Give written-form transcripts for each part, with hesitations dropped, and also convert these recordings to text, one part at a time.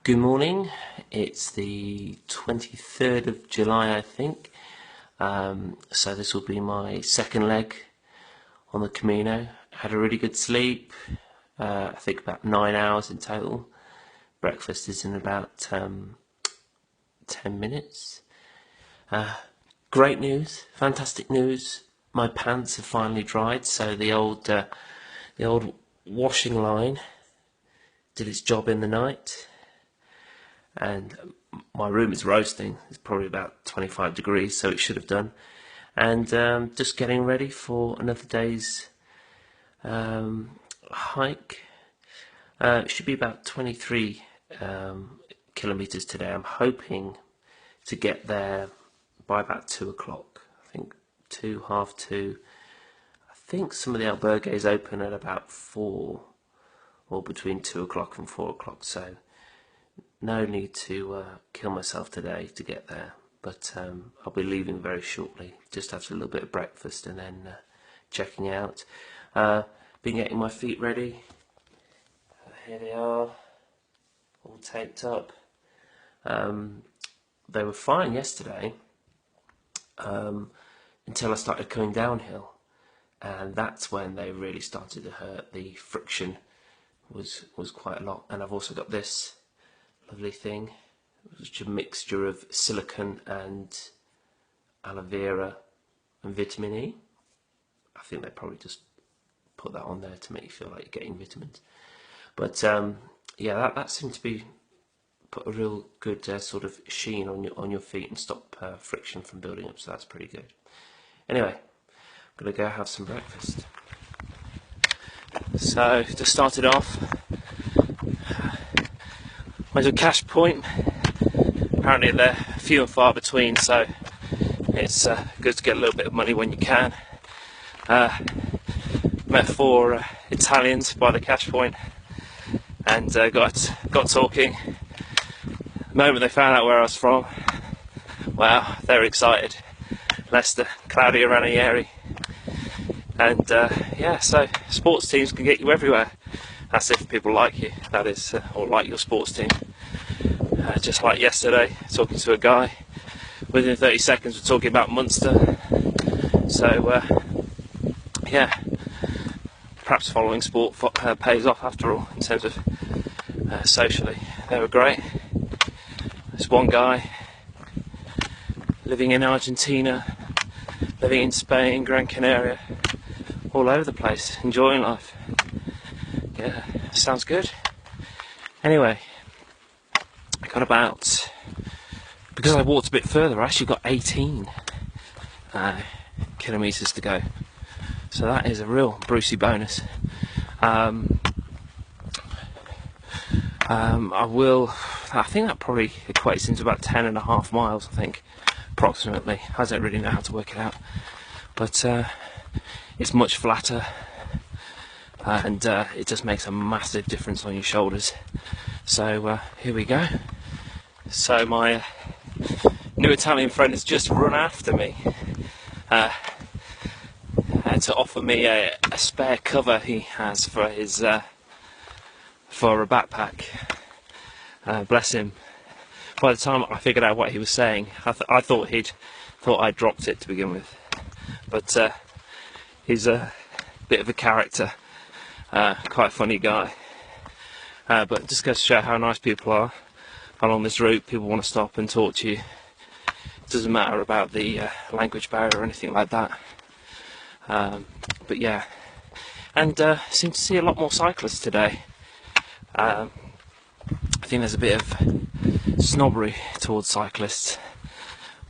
Good morning. It's the 23rd of July, I think. So this will be my second leg on the Camino. Had a really good sleep. I think about 9 hours in total. Breakfast is in about 10 minutes. Great news, fantastic news. My pants have finally dried, so the old washing line did its job in the night. And my room is roasting. It's probably about 25 degrees, so it should have done. And just getting ready for another day's hike. It should be about 23 kilometers today. I'm hoping to get there by about 2 o'clock. I think 2, half 2. I think some of the albergues open at about 4, or between 2 o'clock and 4 o'clock. So no need to kill myself today to get there, but I'll be leaving very shortly. Just after a little bit of breakfast and then checking out. Been getting my feet ready. Here they are, all taped up. They were fine yesterday until I started coming downhill, and that's when they really started to hurt. The friction was quite a lot, and I've also got this lovely thing, which is a mixture of silicone and aloe vera and vitamin E. I think they probably just put that on there to make you feel like you're getting vitamins. But yeah, that seemed to be put a real good sort of sheen on your feet and stop friction from building up. So that's pretty good. Anyway, I'm gonna go have some breakfast. So to start it off, went to a cash point. Apparently they're few and far between, so it's good to get a little bit of money when you can. Met 4 Italians by the cash point and got talking. The moment they found out where I was from, wow, they were excited. Leicester, Claudia Ranieri. And yeah, so sports teams can get you everywhere. That's if people like you, that is, or like your sports team. Just like yesterday, talking to a guy, within 30 seconds we're talking about Munster. So yeah, perhaps following sport pays off after all, in terms of socially. They were great. There's one guy living in Argentina, living in Spain, Gran Canaria, all over the place, enjoying life. Yeah, sounds good. Anyway, I got about, because I walked a bit further, I actually got 18 kilometres to go. So that is a real Brucey bonus. I think that probably equates into about 10.5 miles, I think, approximately. I don't really know how to work it out. But it's much flatter. And it just makes a massive difference on your shoulders. So here we go. So my new Italian friend has just run after me to offer me a spare cover he has for his for a backpack. Bless him. By the time I figured out what he was saying, I thought I'd dropped it to begin with. But he's a bit of a character. Quite a funny guy, but just goes to show how nice people are along this route. People want to stop and talk to you. It doesn't matter about the language barrier or anything like that. But yeah, and seem to see a lot more cyclists today. I think there's a bit of snobbery towards cyclists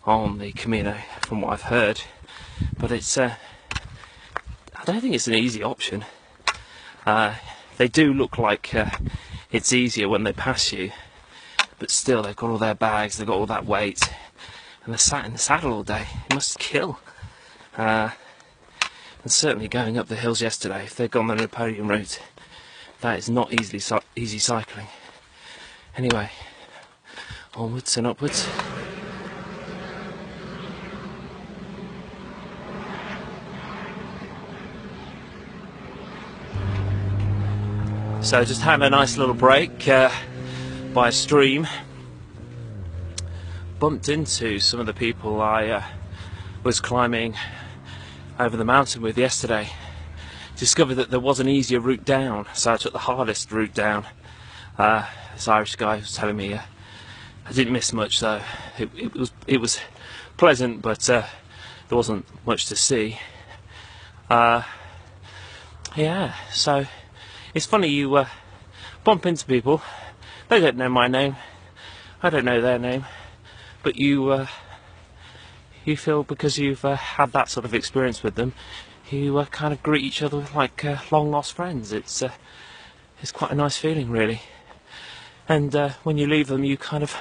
on the Camino, from what I've heard, but it's I don't think it's an easy option. They do look like it's easier when they pass you, but still they've got all their bags, they've got all that weight, and they're sat in the saddle all day. It must kill. And certainly going up the hills yesterday, if they'd gone the Napoleon route, that is not easy cycling. Anyway, onwards and upwards. So just had a nice little break. by a stream, bumped into some of the people I was climbing over the mountain with yesterday. Discovered that there was an easier route down, so I took the hardest route down. This Irish guy was telling me I didn't miss much, though. It was pleasant, but there wasn't much to see. Yeah, so it's funny, you bump into people. They don't know my name, I don't know their name, but you feel, because you've had that sort of experience with them, you kind of greet each other like long lost friends. It's quite a nice feeling, really. And when you leave them, you kind of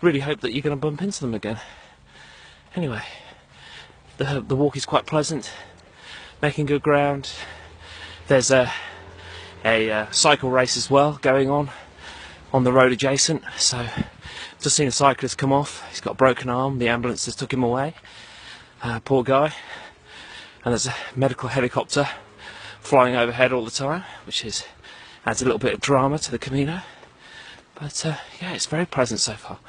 really hope that you're going to bump into them again. Anyway, the walk is quite pleasant, making good ground. There's a cycle race as well going on the road adjacent, so just seen a cyclist come off. He's got a broken arm, the ambulance has took him away, poor guy. And there's a medical helicopter flying overhead all the time, which adds a little bit of drama to the Camino. But yeah, it's very pleasant so far.